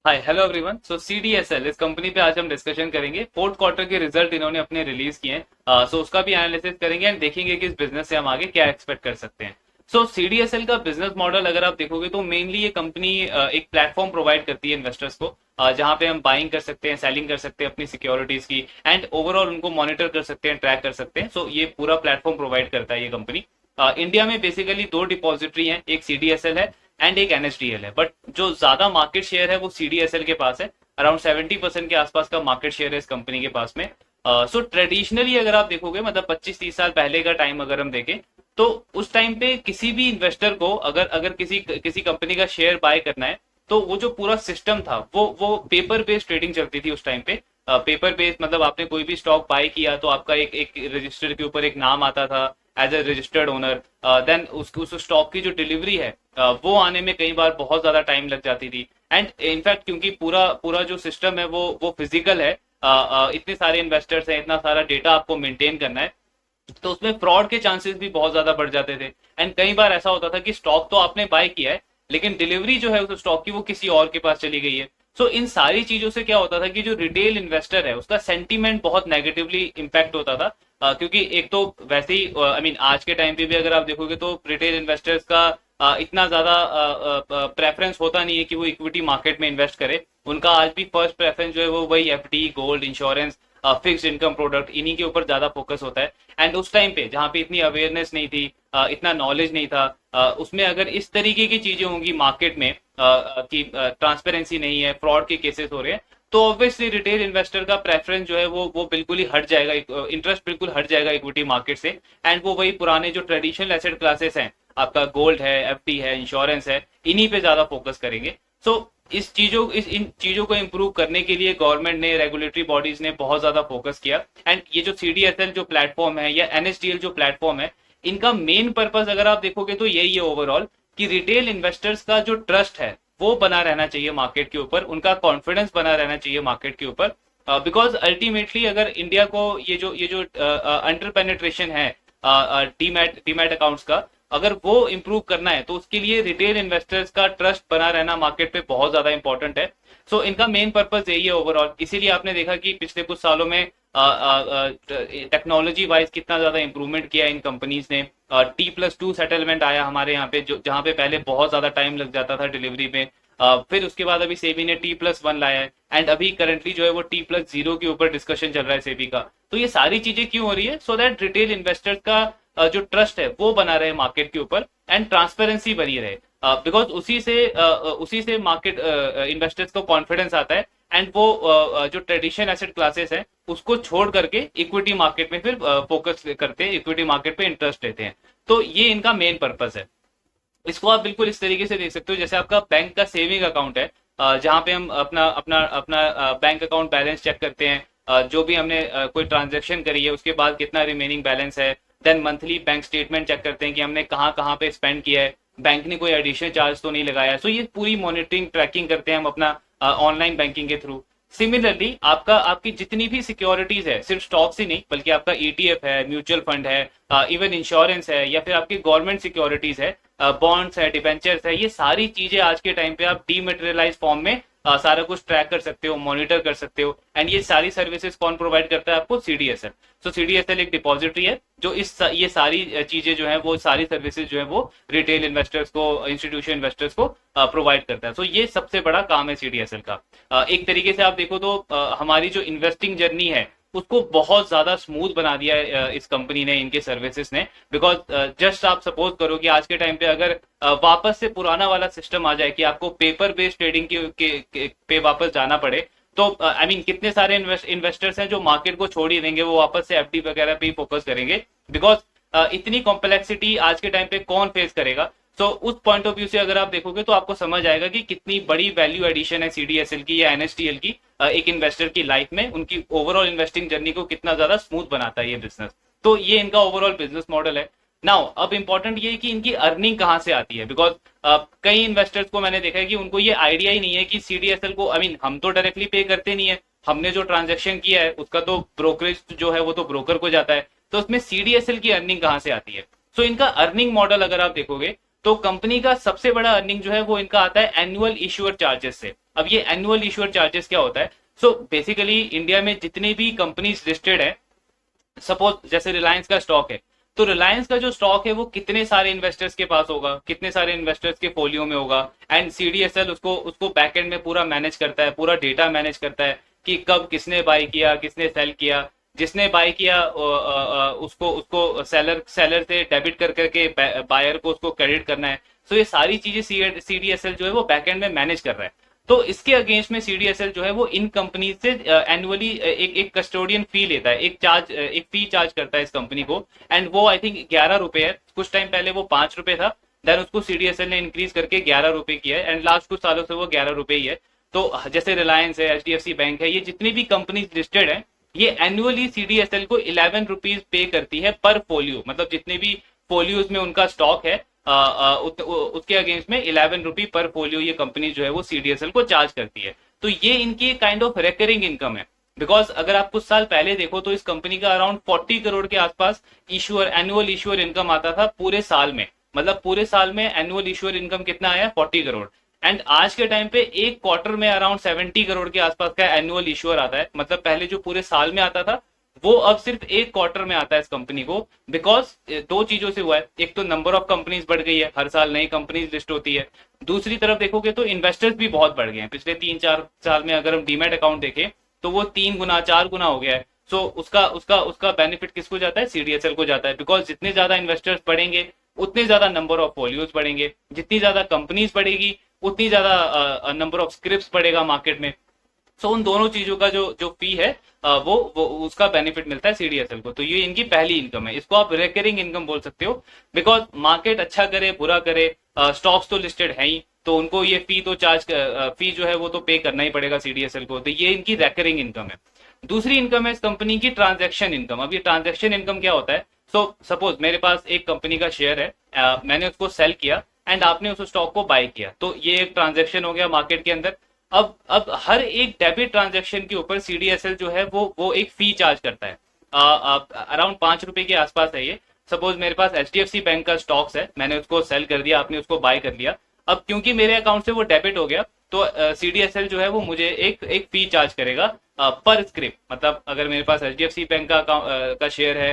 हाय hello everyone. So CDSL इस company पे आज हम डिस्कशन करेंगे। फोर्थ क्वार्टर के रिजल्ट इन्होंने अपने रिलीज किए हैं, सो उसका भी एनालिसिस करेंगे एंड देखेंगे कि इस बिजनेस से हम आगे क्या एक्सपेक्ट कर सकते हैं। सो CDSL का बिजनेस मॉडल अगर आप देखोगे तो मेनली ये कंपनी एक प्लेटफॉर्म प्रोवाइड करती है इन्वेस्टर्स को, जहाँ पे हम बाइंग कर सकते हैं, सेलिंग कर सकते हैं अपनी सिक्योरिटीज की एंड ओवरऑल उनको मॉनिटर कर सकते हैं, ट्रैक कर सकते हैं। सो ये पूरा प्लेटफॉर्म प्रोवाइड करता है ये कंपनी। इंडिया में बेसिकली दो डिपॉजिटरी हैं, एक CDSL है एंड एक NSDL है, बट जो ज्यादा मार्केट शेयर है वो CDSL के पास है। अराउंड 70% के आसपास का मार्केट शेयर है इस कंपनी के पास में। सो ट्रेडिशनली अगर आप देखोगे, मतलब 25-30 साल पहले का टाइम अगर हम देखें, तो उस टाइम पे किसी भी इन्वेस्टर को अगर अगर किसी किसी कंपनी का शेयर बाय करना है, तो वो जो पूरा सिस्टम था वो पेपर बेस्ड ट्रेडिंग चलती थी उस टाइम पे। पेपर बेस्ड मतलब आपने कोई भी स्टॉक बाय किया तो आपका एक एक रजिस्टर के ऊपर एक नाम आता था as a registered owner. Then उस स्टॉक की जो डिलीवरी है, वो आने में कई बार बहुत ज्यादा टाइम लग जाती थी। एंड इनफैक्ट क्योंकि पूरा पूरा जो सिस्टम है वो फिजिकल है, इतने सारे इन्वेस्टर्स हैं, इतना सारा डेटा आपको मेंटेन करना है, तो उसमें फ्रॉड के चांसेस भी बहुत ज्यादा बढ़ जाते थे। एंड कई बार ऐसा होता था कि स्टॉक तो आपने बाय किया है, लेकिन डिलीवरी जो है उस स्टॉक की वो किसी और के पास चली गई है। सो इन सारी चीजों से क्या होता था कि जो रिटेल इन्वेस्टर है उसका सेंटीमेंट बहुत नेगेटिवली इम्पैक्ट होता था। क्योंकि एक तो वैसे ही आई मीन आज के टाइम पे भी अगर आप देखोगे तो रिटेल इन्वेस्टर्स का इतना ज्यादा प्रेफरेंस होता नहीं है कि वो इक्विटी मार्केट में इन्वेस्ट करे। उनका आज भी फर्स्ट प्रेफरेंस जो है वो वही FD, gold, insurance, fixed income product, इन्हीं के ऊपर ज्यादा फोकस होता है। एंड उस टाइम पे जहाँ पे इतनी अवेयरनेस नहीं थी, इतना नॉलेज नहीं था, उसमें अगर इस तरीके की चीजें होंगी मार्केट में, कि ट्रांसपेरेंसी नहीं है, फ्रॉड के केसेस हो रहे हैं, तो ऑब्वियसली रिटेल इन्वेस्टर का प्रेफरेंस जो है वो बिल्कुल ही हट जाएगा, इंटरेस्ट बिल्कुल हट जाएगा इक्विटी मार्केट से। एंड वो वही पुराने जो ट्रेडिशनल एसेट क्लासेस हैं, आपका गोल्ड है, FD है, इंश्योरेंस है, इन्हीं पे ज्यादा फोकस करेंगे। सो इन चीजों को इम्प्रूव करने के लिए गवर्नमेंट ने, रेगुलेटरी बॉडीज ने बहुत ज्यादा फोकस किया। एंड ये जो CDSL जो प्लेटफॉर्म है या NSDL जो प्लेटफॉर्म है, इनका मेन पर्पज अगर आप देखोगे तो यही है ओवरऑल, कि रिटेल इन्वेस्टर्स का जो ट्रस्ट है वो बना रहना चाहिए मार्केट के ऊपर, उनका कॉन्फिडेंस बना रहना चाहिए मार्केट के ऊपर। बिकॉज अल्टीमेटली अगर इंडिया को ये जो अंडर पेनिट्रेशन है डीमैट अकाउंट्स का, अगर वो इम्प्रूव करना है तो उसके लिए रिटेल इन्वेस्टर्स का ट्रस्ट बना रहना मार्केट पे बहुत ज्यादा इंपॉर्टेंट है। सो इनका मेन पर्पज यही है ओवरऑल। इसीलिए आपने देखा कि पिछले कुछ सालों में टेक्नोलॉजी वाइज कितना ज्यादा इंप्रूवमेंट किया इन कंपनीज ने। T+2 सेटलमेंट आया हमारे यहाँ पे, जो जहाँ पे पहले बहुत ज्यादा टाइम लग जाता था डिलीवरी में। फिर उसके बाद अभी सेबी ने T+1 लाया है एंड अभी करंटली जो है वो T+0 के ऊपर डिस्कशन चल रहा है सेबी का। तो ये सारी चीजें क्यों हो रही है? सो दैट रिटेल इन्वेस्टर्स का जो ट्रस्ट है वो बना रहे मार्केट के ऊपर एंड ट्रांसपेरेंसी बनी रहे। बिकॉज उसी से मार्केट इन्वेस्टर्स को कॉन्फिडेंस आता है एंड वो जो ट्रेडिशनल एसेट क्लासेस है उसको छोड़ करके इक्विटी मार्केट में फिर फोकस करते हैं, इक्विटी मार्केट पे इंटरेस्ट लेते हैं। तो ये इनका मेन पर्पस है। इसको आप बिल्कुल इस तरीके से देख सकते हो जैसे आपका बैंक का सेविंग अकाउंट है, जहां पे हम अपना अपना अपना बैंक अकाउंट बैलेंस चेक करते हैं, जो भी हमने कोई ट्रांजेक्शन करी है उसके बाद कितना रिमेनिंग बैलेंस है। Then monthly bank statement check करते हैं कि हमने कहाँ कहाँ पे स्पेंड किया है, बैंक ने कोई एडिशनल चार्ज तो नहीं लगाया है। सो ये पूरी मॉनिटरिंग ट्रैकिंग करते हैं हम अपना ऑनलाइन बैंकिंग के थ्रू। सिमिलरली आपकी जितनी भी सिक्योरिटीज है, सिर्फ स्टॉक्स ही नहीं बल्कि आपका ETF है, म्यूचुअल फंड है, इवन इंश्योरेंस है, या फिर आपकी गवर्नमेंट सिक्योरिटीज है, बॉन्ड्स है, डिबेंचर्स है, ये सारी चीजें आज के टाइम पे आप डीमेटेरियलाइज फॉर्म में सारा कुछ ट्रैक कर सकते हो, मॉनिटर कर सकते हो। एंड ये सारी सर्विसेज कौन प्रोवाइड करता है आपको? CDSL। सो CDSL एक डिपॉजिटरी है जो ये सारी चीजें जो है वो सारी सर्विसेज जो है वो रिटेल इन्वेस्टर्स को, इंस्टीट्यूशन इन्वेस्टर्स को प्रोवाइड करता है। सो ये सबसे बड़ा काम है CDSL का। एक तरीके से आप देखो तो हमारी जो इन्वेस्टिंग जर्नी है उसको बहुत ज्यादा स्मूथ बना दिया है इस कंपनी ने, इनके सर्विसेज ने। बिकॉज जस्ट आप सपोज करो कि आज के टाइम पे अगर वापस से पुराना वाला सिस्टम आ जाए कि आपको पेपर बेस्ड ट्रेडिंग पे वापस जाना पड़े, तो आई मीन कितने सारे इन्वेस्टर्स हैं जो मार्केट को छोड़ ही देंगे, वो वापस से FD वगैरह पे ही फोकस करेंगे। बिकॉज इतनी कॉम्प्लेक्सिटी आज के टाइम पे कौन फेस करेगा? तो उस पॉइंट ऑफ व्यू से अगर आप देखोगे तो आपको समझ आएगा कि कितनी बड़ी वैल्यू एडिशन है CDSL की या NSDL की एक इन्वेस्टर की लाइफ में, उनकी ओवरऑल इन्वेस्टिंग जर्नी को कितना ज्यादा स्मूथ बनाता है ये बिजनेस। तो ये इनका ओवरऑल बिजनेस मॉडल है। नाउ अब इंपॉर्टेंट ये है कि इनकी अर्निंग कहाँ से आती है। बिकॉज कई इन्वेस्टर्स को मैंने देखा है कि उनको ये आइडिया ही नहीं है कि CDSL को, आई मीन हम तो डायरेक्टली पे करते नहीं है, हमने जो ट्रांजेक्शन किया है उसका तो ब्रोकरेज जो है वो तो ब्रोकर को जाता है, तो उसमें CDSL की अर्निंग कहाँ से आती है? सो इनका अर्निंग मॉडल अगर आप देखोगे तो कंपनी का सबसे बड़ा अर्निंग जो है वो इनका आता है एनुअल इश्यूअर चार्जेस से। अब ये एनुअल इश्यूर चार्जेस क्या होता है? सो बेसिकली इंडिया में जितने भी कंपनीज लिस्टेड है, सपोज जैसे रिलायंस का स्टॉक है, तो रिलायंस का जो स्टॉक है वो कितने सारे इन्वेस्टर्स के पास होगा, कितने सारे इन्वेस्टर्स के फोलियो में होगा, एंड सीडीएसएल उसको उसको बैकएंड में पूरा मैनेज करता है, पूरा डेटा मैनेज करता है कि कब किसने बाय किया, किसने सेल किया, जिसने बाय किया उसको उसको सेलर सेलर से डेबिट कर करके बायर को उसको क्रेडिट करना है। सो ये सारी चीजें सीडीएसएल जो है वो बैकएंड में मैनेज कर रहा है। तो इसके अगेंस्ट में सीडीएसएल जो है वो इन कंपनी से एनुअली एक कस्टोडियन फी लेता है, एक फी चार्ज करता है इस कंपनी को, एंड वो आई थिंक 11 रुपए है। कुछ टाइम पहले वो 5 रुपए था, देन उसको सीडीएसएल ने इंक्रीज करके 11 रुपए किया है, एंड लास्ट कुछ सालों से वो 11 रुपए ही है। तो जैसे रिलायंस है, एचडीएफसी बैंक है, ये जितनी भी कंपनीज लिस्टेड है, ये एनुअली सीडीएसएल को 11 रुपीज पे करती है पर फोलियो, मतलब जितने भी फोलियोज में उनका स्टॉक है उसके अगेंस्ट में 11 रुपी पर फोलियो ये कंपनी जो है वो सीडीएसएल को चार्ज करती है। तो ये इनकी काइंड ऑफ रिकरिंग इनकम है, बिकॉज अगर आप कुछ साल पहले देखो तो इस कंपनी का अराउंड 40 करोड़ के आसपास एनुअल इश्यूअर इनकम आता था पूरे साल में। मतलब पूरे साल में एनुअल इश्यूअर इनकम कितना आया? 40 करोड़। एंड आज के टाइम पे एक क्वार्टर में अराउंड 70 करोड़ के आसपास का एनुअल इश्यूअर आता है। मतलब पहले जो पूरे साल में आता था वो अब सिर्फ एक क्वार्टर में आता है इस कंपनी को, बिकॉज दो चीजों से हुआ है। एक तो नंबर ऑफ कंपनीज बढ़ गई है, हर साल नई कंपनीज लिस्ट होती है। दूसरी तरफ देखोगे तो इन्वेस्टर्स भी बहुत बढ़ गए हैं पिछले 3-4 साल में। अगर हम डीमैट अकाउंट देखें तो वो 3 गुना 4 गुना हो गया है। सो उसका उसका उसका बेनिफिट किसको जाता है? सीडीएसएल को जाता है, बिकॉज जितने ज्यादा इन्वेस्टर्स बढ़ेंगे उतने ज्यादा नंबर ऑफ वॉल्यूज बढ़ेंगे, जितनी ज्यादा कंपनीज बढ़ेगी उतनी ज्यादा नंबर ऑफ स्क्रिप्ट बढ़ेगा मार्केट में। सो उन दोनों चीजों का जो जो फी है वो उसका बेनिफिट मिलता है सीडीएसएल को। तो ये इनकी पहली इनकम है, इसको आप रिकरिंग इनकम बोल सकते हो, बिकॉज मार्केट अच्छा करे बुरा करे, स्टॉक्स तो लिस्टेड है ही, तो उनको ये फी तो फी जो है वो तो पे करना ही पड़ेगा सीडीएसएल को। तो ये इनकी रिकरिंग इनकम है। दूसरी इनकम है इस कंपनी की ट्रांजेक्शन इनकम। अब ये ट्रांजेक्शन इनकम क्या होता है? सपोज मेरे पास एक कंपनी का शेयर है, मैंने उसको सेल किया एंड आपने उस स्टॉक को बाय किया, तो ये एक ट्रांजेक्शन हो गया मार्केट के अंदर। अब हर एक डेबिट ट्रांजैक्शन के ऊपर सीडीएसएल जो है वो एक फी चार्ज करता है, अराउंड 5 रुपए के आसपास है ये। सपोज मेरे पास एचडीएफसी बैंक का स्टॉक्स है, मैंने उसको सेल कर दिया, आपने उसको बाय कर लिया। अब क्योंकि मेरे अकाउंट से वो डेबिट हो गया तो सीडीएसएल जो है वो मुझे एक फी चार्ज करेगा पर स्क्रिप्ट। मतलब अगर मेरे पास एचडीएफसी बैंक का शेयर है,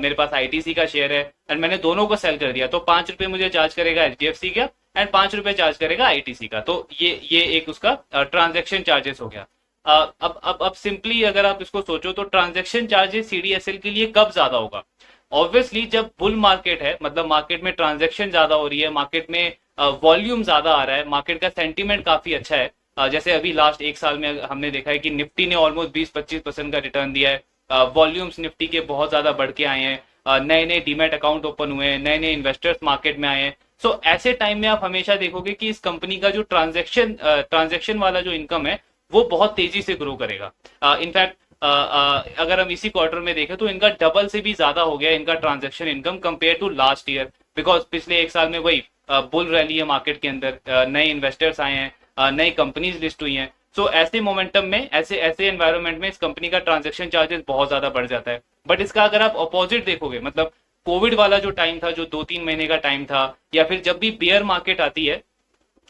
मेरे पास आईटीसी का शेयर है, एंड मैंने दोनों को सेल कर दिया, तो 5 रुपए मुझे चार्ज करेगा एचडीएफसी का एंड 5 रुपए चार्ज करेगा आईटीसी का। तो ये एक उसका ट्रांजैक्शन चार्जेस हो गया। अब सिंपली अगर आप इसको सोचो तो ट्रांजैक्शन चार्जेस सीडीएसएल के लिए कब ज्यादा होगा? ऑब्वियसली जब बुल मार्केट है, मतलब मार्केट में ट्रांजैक्शन ज्यादा हो रही है, मार्केट में वॉल्यूम ज्यादा आ रहा है, मार्केट का सेंटीमेंट काफी अच्छा है। जैसे अभी लास्ट एक साल में हमने देखा है कि निफ्टी ने ऑलमोस्ट 20-25% का रिटर्न दिया है, वॉल्यूम्स निफ्टी के बहुत ज्यादा बढ़ के आए हैं, नए नए डीमैट अकाउंट ओपन हुए हैं, नए नए इन्वेस्टर्स मार्केट में आए हैं। सो ऐसे टाइम में आप हमेशा देखोगे कि इस कंपनी का जो ट्रांजैक्शन वाला जो इनकम है वो बहुत तेजी से ग्रो करेगा। इनफैक्ट अगर हम इसी क्वार्टर में देखें तो इनका डबल से भी ज्यादा हो गया इनका transaction income compare to last year, because पिछले एक साल में वही बुल रैली है मार्केट के अंदर, नए इन्वेस्टर्स आए हैं, नई कंपनीज लिस्ट हुई हैं। सो ऐसे मोमेंटम में, ऐसे एनवायरमेंट में इस कंपनी का ट्रांजैक्शन चार्जेस बहुत ज्यादा बढ़ जाता है। बट इसका अगर आप अपोजिट देखोगे, मतलब कोविड वाला जो टाइम था, जो 2-3 महीने का टाइम था, या फिर जब भी बियर मार्केट आती है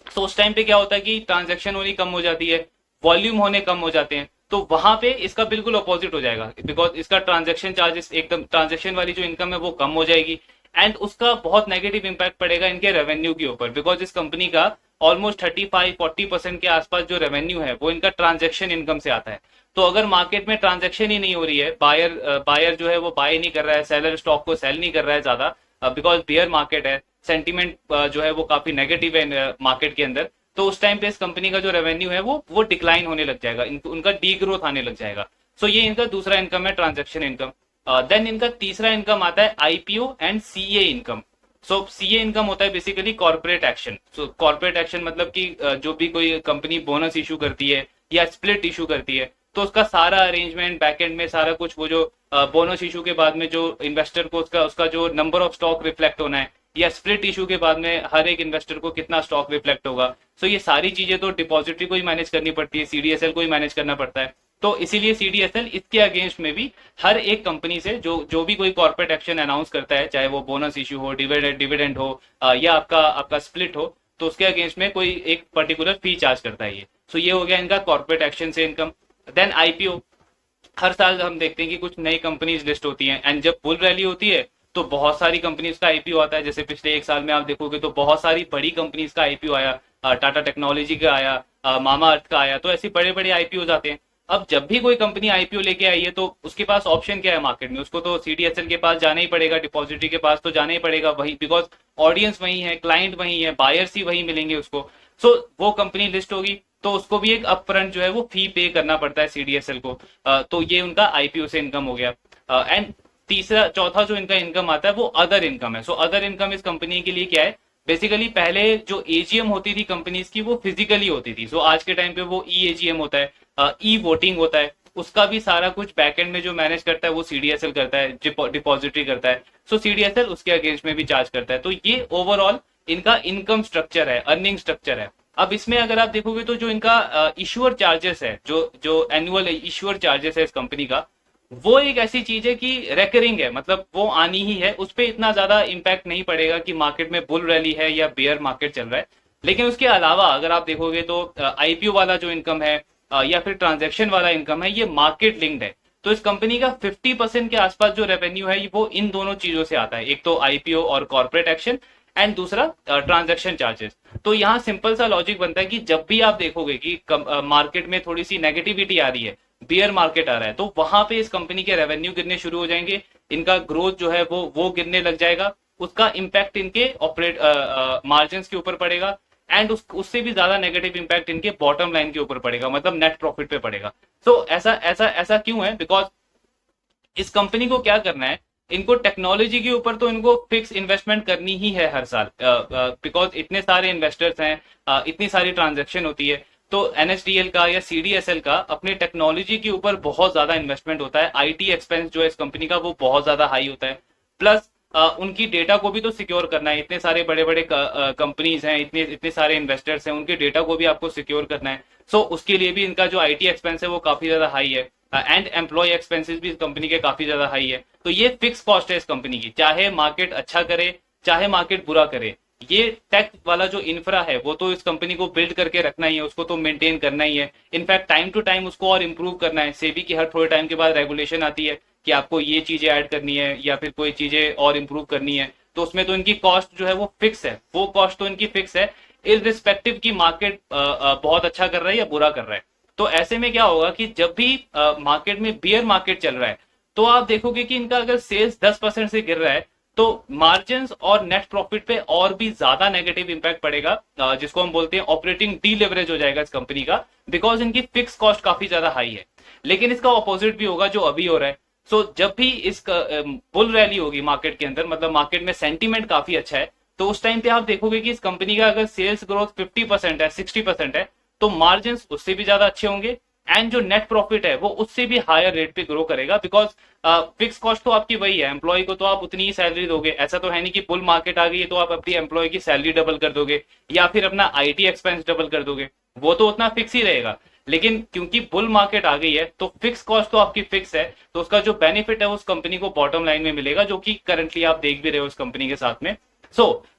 तो उस टाइम पे क्या होता है कि ट्रांजैक्शन होनी कम हो जाती है, वॉल्यूम होने कम हो जाते हैं, तो वहां पे इसका बिल्कुल अपोजिट हो जाएगा, बिकॉज इसका ट्रांजैक्शन चार्जेस एकदम, ट्रांजैक्शन वाली जो इनकम है वो कम हो जाएगी, एंड उसका बहुत नेगेटिव इंपैक्ट पड़ेगा इनके रेवेन्यू के ऊपर, बिकॉज इस कंपनी का ऑलमोस्ट 35-40% के आसपास जो रेवेन्यू है वो इनका ट्रांजैक्शन इनकम से आता है। तो अगर मार्केट में ट्रांजैक्शन ही नहीं हो रही है, बायर जो है वो बाय नहीं कर रहा है, सेलर स्टॉक को सेल नहीं कर रहा है ज्यादा, बिकॉज बियर मार्केट है, सेंटीमेंट जो है वो काफी नेगेटिव है मार्केट के अंदर, तो उस टाइम पे इस कंपनी का जो रेवेन्यू है वो डिक्लाइन होने लग जाएगा, उनका डी ग्रोथ आने लग जाएगा। सो ये इनका दूसरा इनकम है, ट्रांजैक्शन इनकम। देन इनका तीसरा इनकम आता है IPO and CA income. So CA income होता है बेसिकली कॉर्पोरेट एक्शन। सो कॉर्पोरेट एक्शन मतलब कि जो भी कोई कंपनी बोनस इशू करती है या स्प्लिट इशू करती है, तो उसका सारा अरेंजमेंट बैकएंड में सारा कुछ, वो जो बोनस इशू के बाद में जो इन्वेस्टर को उसका जो नंबर ऑफ स्टॉक रिफ्लेक्ट होना है, या स्प्लिट इशू के बाद में हर एक इन्वेस्टर को कितना स्टॉक रिफ्लेक्ट होगा, सो ये सारी चीजें तो डिपॉजिटरी को ही मैनेज करनी पड़ती है, सीडीएसएल को ही मैनेज करना पड़ता है। तो इसीलिए सीडीएसएल इसके अगेंस्ट में भी हर एक कंपनी से जो भी कोई कॉर्पोरेट एक्शन अनाउंस करता है, चाहे वो बोनस इशू हो, डिविडेंड हो, या आपका स्प्लिट हो, तो उसके अगेंस्ट में कोई एक पर्टिकुलर फी चार्ज करता है ये। सो ये हो गया इनका कॉर्पोरेट एक्शन से इनकम। देन आईपीओ, हर साल हम देखते हैं कि कुछ नई कंपनीज लिस्ट होती हैं, एंड जब बुल रैली होती है तो बहुत सारी कंपनीज का आईपीओ आता है। जैसे पिछले एक साल में आप देखोगे तो बहुत सारी बड़ी कंपनीज का आईपीओ आया, टाटा टेक्नोलॉजी का आया, मामा अर्थ का आया, तो ऐसे बड़े बड़े आईपीओ आते हैं। अब जब भी कोई कंपनी आईपीओ लेके आई है तो उसके पास ऑप्शन क्या है मार्केट में, उसको तो सीडीएसएल के पास जाना ही पड़ेगा, डिपॉजिटरी के पास तो जाना ही पड़ेगा, वही बिकॉज ऑडियंस वही है, क्लाइंट वही है, बायर्स ही वही मिलेंगे उसको। सो वो कंपनी लिस्ट होगी तो उसको भी एक अपफ्रंट जो है वो फी पे करना पड़ता है सीडीएसएल को। तो ये उनका आईपीओ से इनकम हो गया। एंड तीसरा चौथा जो इनका इनकम आता है वो अदर इनकम है। सो अदर इनकम इस कंपनी के लिए क्या है, बेसिकली पहले जो एजीएम होती थी कंपनीज की वो फिजिकली होती थी। सो आज के टाइम पे वो ई एजीएम होता है, ई वोटिंग होता है, उसका भी सारा कुछ बैकएंड में जो मैनेज करता है वो सीडीएसएल करता है, डिपॉजिटरी करता है। सो सीडीएसएल उसके अगेंस्ट में भी चार्ज करता है। तो ये ओवरऑल इनका इनकम स्ट्रक्चर है, अर्निंग स्ट्रक्चर है। अब इसमें अगर आप देखोगे तो जो इनका इश्यूअर चार्जेस है, जो एनुअल इश्यूअर चार्जेस है इस कंपनी का, वो एक ऐसी चीज है कि रेकरिंग है, मतलब वो आनी ही है, उस पर इतना ज्यादा इंपैक्ट नहीं पड़ेगा कि मार्केट में बुल रैली है या बेयर मार्केट चल रहा है। लेकिन उसके अलावा अगर आप देखोगे तो आईपीओ वाला जो इनकम है या फिर ट्रांजैक्शन वाला इनकम है, ये मार्केट लिंक्ड है। तो इस कंपनी का 50% के आसपास जो रेवेन्यू है वो इन दोनों चीजों से आता है, एक तो आईपीओ और कॉर्पोरेट एक्शन, एंड दूसरा ट्रांजैक्शन चार्जेस। तो यहाँ सिंपल सा लॉजिक बनता है कि जब भी आप देखोगे कि मार्केट में थोड़ी सी नेगेटिविटी आ रही है, बियर मार्केट आ रहा है, तो वहां पे इस कंपनी के रेवेन्यू गिरने शुरू हो जाएंगे, इनका ग्रोथ जो है वो गिरने लग जाएगा, उसका इंपैक्ट इनके ऑपरेट मार्जिन के ऊपर पड़ेगा, एंड उससे भी ज्यादा नेगेटिव इंपैक्ट इनके बॉटम लाइन के ऊपर पड़ेगा, मतलब नेट प्रॉफिट पे पड़ेगा। तो ऐसा ऐसा ऐसा क्यों है, बिकॉज इस कंपनी को क्या करना है, इनको टेक्नोलॉजी के ऊपर तो इनको फिक्स इन्वेस्टमेंट करनी ही है हर साल, बिकॉज इतने सारे इन्वेस्टर्स हैं, इतनी सारी ट्रांजैक्शन होती है। तो एनएसडीएल का या सीडीएसएल का अपने टेक्नोलॉजी के ऊपर बहुत ज्यादा इन्वेस्टमेंट होता है, आईटी एक्सपेंस जो है इस कंपनी का वो बहुत ज्यादा हाई होता है। प्लस उनकी डेटा को भी तो सिक्योर करना है, इतने सारे बड़े बड़े कंपनीज हैं, इतने इतने सारे इन्वेस्टर्स हैं, उनके डेटा को भी आपको सिक्योर करना है। सो उसके लिए भी इनका जो आईटी एक्सपेंस है वो काफी ज्यादा हाई है, एंड एम्प्लॉय एक्सपेंसेस भी इस कंपनी के काफी ज्यादा हाई है। तो ये फिक्स कॉस्ट है इस कंपनी की, चाहे मार्केट अच्छा करे चाहे मार्केट बुरा करे, ये टेक वाला जो इंफ्रा है वो तो इस कंपनी को बिल्ड करके रखना ही है, उसको तो मेंटेन करना ही है। इनफैक्ट टाइम टू टाइम उसको और इम्प्रूव करना है। सेबी की हर थोड़े टाइम के बाद रेगुलेशन आती है कि आपको ये चीजें ऐड करनी है या फिर कोई चीजें और इम्प्रूव करनी है, तो उसमें तो इनकी कॉस्ट जो है वो फिक्स है, वो कॉस्ट तो इनकी फिक्स है, इररिस्पेक्टिव की मार्केट बहुत अच्छा कर रहा है या बुरा कर रहा है। तो ऐसे में क्या होगा कि जब भी मार्केट में बियर मार्केट चल रहा है तो आप देखोगे कि इनका अगर सेल्स 10% से गिर रहा है तो मार्जिन और नेट प्रॉफिट पे और भी ज्यादा नेगेटिव इंपैक्ट पड़ेगा, जिसको हम बोलते हैं ऑपरेटिंग डीलेवरेज हो जाएगा इस कंपनी का, बिकॉज इनकी फिक्स कॉस्ट काफी ज्यादा हाई है। लेकिन इसका ऑपोजिट भी होगा जो अभी हो रहा है। सो जब भी इस बुल रैली होगी मार्केट के अंदर, मतलब मार्केट में सेंटीमेंट काफी अच्छा है, तो उस टाइम पे आप देखोगे कि इस कंपनी का अगर सेल्स ग्रोथ 50% है, 60% है, तो मार्जिन उससे भी ज्यादा अच्छे होंगे, एंड जो नेट प्रॉफिट है वो उससे भी हायर रेट पे ग्रो करेगा, बिकॉज फिक्स कॉस्ट तो आपकी वही है, एम्प्लॉय को तो आप उतनी ही सैलरी दोगे। ऐसा तो है नहीं कि बुल मार्केट आ गई है तो आप अपनी एम्प्लॉय की सैलरी डबल कर दोगे या फिर अपना आईटी एक्सपेंस डबल कर दोगे, वो तो उतना फिक्स ही रहेगा। लेकिन क्योंकि बुल मार्केट आ गई है तो फिक्स कॉस्ट तो आपकी फिक्स है, तो उसका जो बेनिफिट है उस कंपनी को बॉटम लाइन में मिलेगा, जो कि करंटली आप देख भी रहे हो उस कंपनी के साथ में।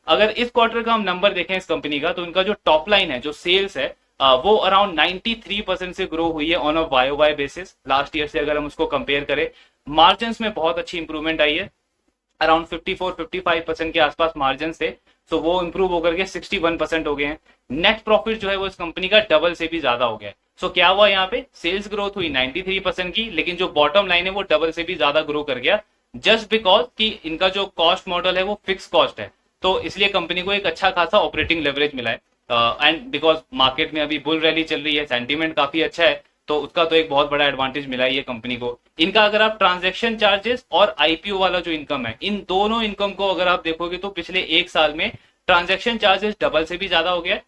अगर इस क्वार्टर का हम नंबर देखें इस कंपनी का, तो इनका जो टॉप लाइन है, जो सेल्स है, वो अराउंड 93% से ग्रो हुई है on a Y basis, last year से अगर हम उसको कंपेयर करें। मार्जिन में बहुत अच्छी इंप्रूवमेंट आई है, अराउंड 54-55% के आसपास मार्जिन थे, तो वो इंप्रूव होकर के 61% हो गए हैं। नेट प्रॉफिट जो है वो इस कंपनी का डबल से भी ज्यादा हो गया। क्या हुआ यहाँ पे, सेल्स ग्रोथ हुई 93% की, लेकिन जो बॉटम लाइन है वो डबल से भी ज्यादा ग्रो कर गया, जस्ट बिकॉज कि इनका जो कॉस्ट मॉडल है वो फिक्स कॉस्ट है, तो इसलिए कंपनी को एक अच्छा खासा ऑपरेटिंग लेवरेज मिला है। एंड बिकॉज मार्केट में अभी बुल रैली चल रही है, सेंटीमेंट काफी अच्छा है, तो उसका तो एक बहुत बड़ा एडवांटेज मिला है ये कंपनी को। इनका अगर आप ट्रांजैक्शन चार्जेस और आईपीओ वाला जो इनकम है, इन दोनों इनकम को अगर आप देखोगे तो पिछले एक साल में ट्रांजैक्शन चार्जेस डबल से भी ज्यादा हो गया,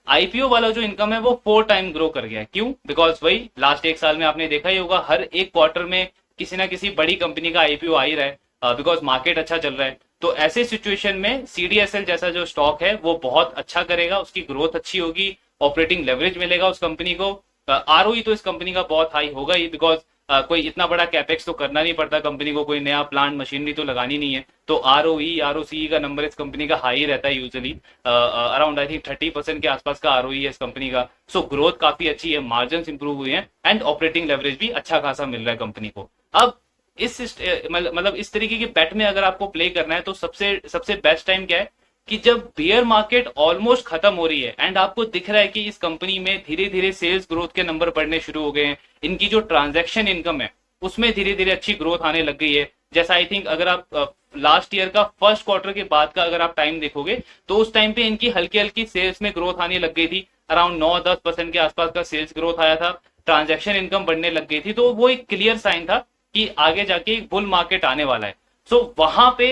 आईपीओ वाला जो इनकम है वो 4 टाइम ग्रो कर गया है। क्यों, बिकॉज वही लास्ट एक साल में आपने देखा ही होगा, हर एक क्वार्टर में किसी ना किसी बड़ी कंपनी का आईपीओ आ ही रहा है, बिकॉज मार्केट अच्छा चल रहा है। तो ऐसे सिचुएशन में सीडीएसएल जैसा जो स्टॉक है वो बहुत अच्छा करेगा, उसकी ग्रोथ अच्छी होगी, ऑपरेटिंग लेवरेज मिलेगा उस कंपनी को, आरओई तो इस कंपनी का बहुत हाई होगा ही, बिकॉज कोई इतना बड़ा कैपेक्स तो करना नहीं पड़ता कंपनी को, कोई नया प्लांट मशीनरी तो लगानी नहीं है, तो ROE ROCE का नंबर इस कंपनी का हाई रहता है यूजुअली, अराउंड आई थिंक 30% के आसपास का ROE है इस कंपनी का। सो ग्रोथ काफी अच्छी है, मार्जिन इंप्रूव हुए हैं एंड ऑपरेटिंग लेवरेज भी अच्छा खासा मिल रहा है कंपनी को। अब मतलब इस तरीके की बेट में अगर आपको प्ले करना है तो सबसे सबसे बेस्ट टाइम क्या है कि जब बियर मार्केट ऑलमोस्ट खत्म हो रही है एंड आपको दिख रहा है कि इस कंपनी में धीरे धीरे सेल्स ग्रोथ के नंबर बढ़ने शुरू हो गए हैं, इनकी जो ट्रांजैक्शन इनकम है उसमें धीरे धीरे अच्छी ग्रोथ आने लग गई है। जैसा आई थिंक अगर आप लास्ट ईयर का फर्स्ट क्वार्टर के बाद का अगर आप टाइम देखोगे तो उस टाइम पे इनकी हल्की हल्की सेल्स में ग्रोथ आने लग गई थी, अराउंड 9-10% के आसपास का सेल्स ग्रोथ आया था, ट्रांजैक्शन इनकम बढ़ने लग गई थी, तो वो एक क्लियर साइन था कि आगे जाके एक बुल मार्केट आने वाला है। सो वहां पे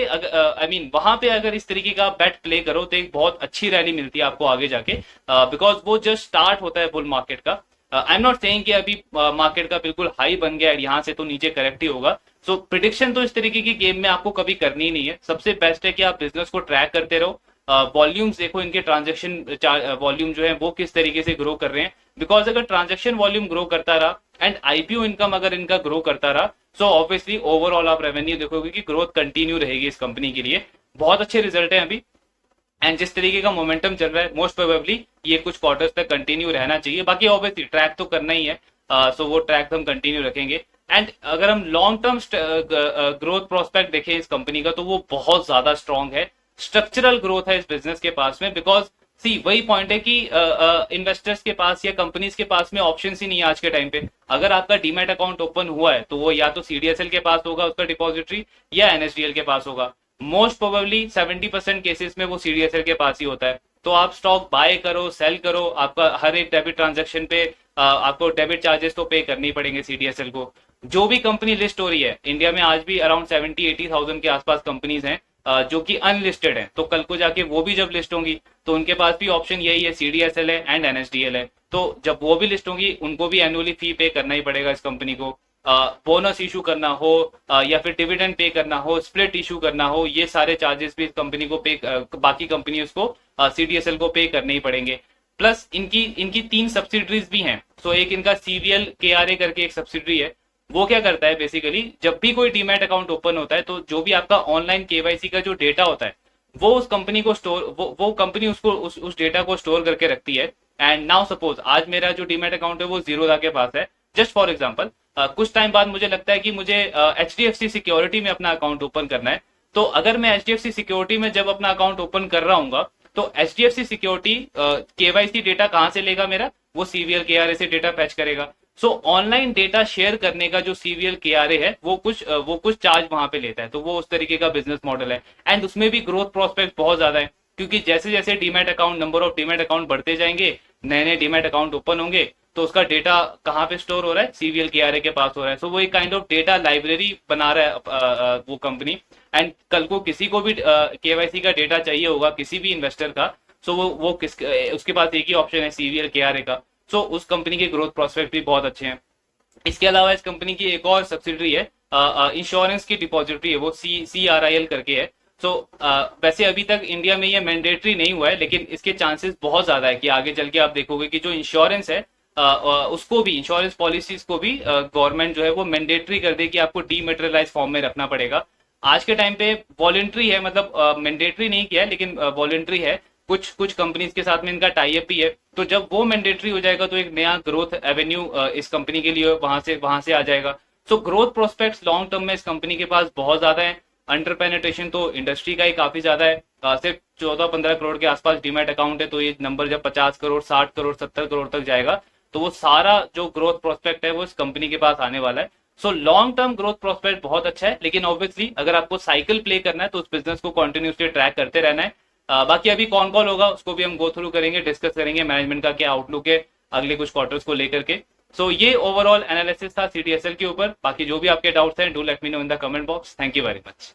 वहां पे अगर इस तरीके का बेट प्ले करो तो एक बहुत अच्छी रैली मिलती है आपको आगे जाके, बिकॉज वो जस्ट स्टार्ट होता है बुल मार्केट का। आई एम नॉट सेइंग कि अभी मार्केट का बिल्कुल हाई बन गया है, यहाँ से तो नीचे करेक्ट ही होगा। सो प्रिडिक्शन तो इस तरीके की गेम में आपको कभी करनी ही नहीं है, सबसे बेस्ट है कि आप बिजनेस को ट्रैक करते रहो, वॉल्यूम्स देखो, इनके ट्रांजेक्शन वॉल्यूम जो है वो किस तरीके से ग्रो कर रहे हैं, बिकॉज अगर ट्रांजेक्शन वॉल्यूम ग्रो करता रहा एंड IPO इनकम अगर इनका ग्रो करता रहा, सो ऑब्वियसली ओवरऑल आप रेवेन्यू देखोगे कि ग्रोथ कंटिन्यू रहेगी इस कंपनी के लिए। बहुत अच्छे रिजल्ट हैं अभी एंड जिस तरीके का मोमेंटम चल रहा है मोस्ट प्रोबेबली ये कुछ क्वार्टर्स तक कंटिन्यू रहना चाहिए, बाकी ऑब्वियसली ट्रैक तो करना ही है, सो वो ट्रैक हम कंटिन्यू रखेंगे। एंड अगर हम लॉन्ग टर्म ग्रोथ प्रोस्पेक्ट देखें इस कंपनी का तो वो बहुत ज्यादा स्ट्रांग है, स्ट्रक्चरल ग्रोथ है इस बिजनेस के पास में, बिकॉज सी वही पॉइंट है कि इन्वेस्टर्स के पास या कंपनीज के पास में ऑप्शंस ही नहीं है आज के टाइम पे। अगर आपका डीमैट अकाउंट ओपन हुआ है तो वो या तो CDSL के पास होगा उसका डिपॉजिटरी, या NSDL के पास होगा, मोस्ट प्रोबेबली 70% केसेस में वो CDSL के पास ही होता है। तो आप स्टॉक बाय करो सेल करो, आपका हर एक डेबिट ट्रांजेक्शन पे आपको डेबिट चार्जेस तो पे करने ही पड़ेंगे CDSL को। जो भी कंपनी लिस्ट हो रही है इंडिया में आज भी अराउंड 70-80,000 के आसपास कंपनीज हैं जो कि अनलिस्टेड है, तो कल को जाके वो भी जब लिस्ट होंगी तो उनके पास भी ऑप्शन यही है, CDSL है एंड NSDL है, तो जब वो भी लिस्ट होंगी उनको भी एनुअली फी पे करना ही पड़ेगा इस कंपनी को। बोनस इशू करना हो या फिर डिविडेंड पे करना हो, स्प्लिट इशू करना हो, ये सारे चार्जेस भी इस कंपनी को पे बाकी कंपनी उसको CDSL को पे करने ही पड़ेंगे। प्लस इनकी 3 सब्सिडरीज भी हैं, सो एक इनका CVL KRA करके एक सब्सिडरी है, वो क्या करता है बेसिकली जब भी कोई डीमैट अकाउंट ओपन होता है तो जो भी आपका ऑनलाइन KYC का जो डेटा होता है वो उस कंपनी को वो कंपनी उसको उस डेटा को स्टोर करके रखती है। एंड नाउ सपोज आज मेरा जो डीमैट अकाउंट है वो जीरोधा के पास है, जस्ट फॉर एग्जांपल कुछ टाइम बाद मुझे लगता है कि मुझे HDFC सिक्योरिटी में अपना अकाउंट ओपन करना है, तो अगर मैं HDFC सिक्योरिटी में जब अपना अकाउंट ओपन कर रहा हूँ तो HDFC सिक्योरिटी KYC डेटा कहां से लेगा मेरा, वो CVL KRA से डेटा फैच करेगा। सो ऑनलाइन डेटा शेयर करने का जो CVL KRA है वो कुछ चार्ज वहां पे लेता है, तो वो उस तरीके का बिजनेस मॉडल है एंड उसमें भी ग्रोथ प्रोस्पेक्ट बहुत ज्यादा है, क्योंकि जैसे जैसे demat account number of demat account बढ़ते जाएंगे, नए नए डीमैट अकाउंट ओपन होंगे, तो उसका डेटा कहाँ पे स्टोर हो रहा है, CVL KRA के पास हो रहा है। सो वो एक काइंड ऑफ डेटा लाइब्रेरी बना रहा है वो कंपनी, एंड कल को किसी को भी KYC का डेटा चाहिए होगा किसी भी इन्वेस्टर का, सो वो उसके पास एक ही ऑप्शन है CVL KRA का। सो उस कंपनी के ग्रोथ प्रोस्पेक्ट भी बहुत अच्छे हैं। इसके अलावा इस कंपनी की एक और सब्सिडरी है इंश्योरेंस की डिपॉजिटरी है, वो CRIL करके है। सो वैसे अभी तक इंडिया में ये मैंडेटरी नहीं हुआ है, लेकिन इसके चांसेस बहुत ज्यादा है कि आगे चल के आप देखोगे कि जो इंश्योरेंस है उसको भी, इंश्योरेंस पॉलिसीज को भी गवर्नमेंट जो है वो मैंडेटरी कर दे कि आपको डीमेटेरियलाइज फॉर्म में रखना पड़ेगा। आज के टाइम पे वॉलेंट्री है, मतलब मैंडेटरी नहीं किया है लेकिन वॉलेंट्री है, कुछ कंपनीज के साथ में इनका टाई अप भी है, तो जब वो मैंडेटरी हो जाएगा तो एक नया ग्रोथ एवेन्यू इस कंपनी के लिए वहां से आ जाएगा। So growth prospects long term में इस कंपनी के पास बहुत ज्यादा है। अंडर पेनिट्रेशन तो इंडस्ट्री का ही काफी ज्यादा है, सिर्फ 14-15 करोड़ के आसपास डीमैट अकाउंट है, तो ये नंबर जब 50 करोड़ 60 करोड़ 70 करोड़ तक जाएगा तो वो सारा जो ग्रोथ प्रोस्पेक्ट है वो इस कंपनी के पास आने वाला है। So long term growth prospect बहुत अच्छा है, लेकिन ऑब्वियसली अगर आपको साइकिल प्ले करना है तो उस बिजनेस को कंटिन्यूसली ट्रैक करते रहना है। बाकी अभी कौन कॉल होगा उसको भी हम गो थ्रू करेंगे, डिस्कस करेंगे मैनेजमेंट का क्या आउटलुक है अगले कुछ क्वार्टर्स को लेकर के। सो ये ओवरऑल एनालिसिस था CDSL के ऊपर। बाकी जो भी आपके डाउट्स हैं do let me know in the comment box. Thank you very much.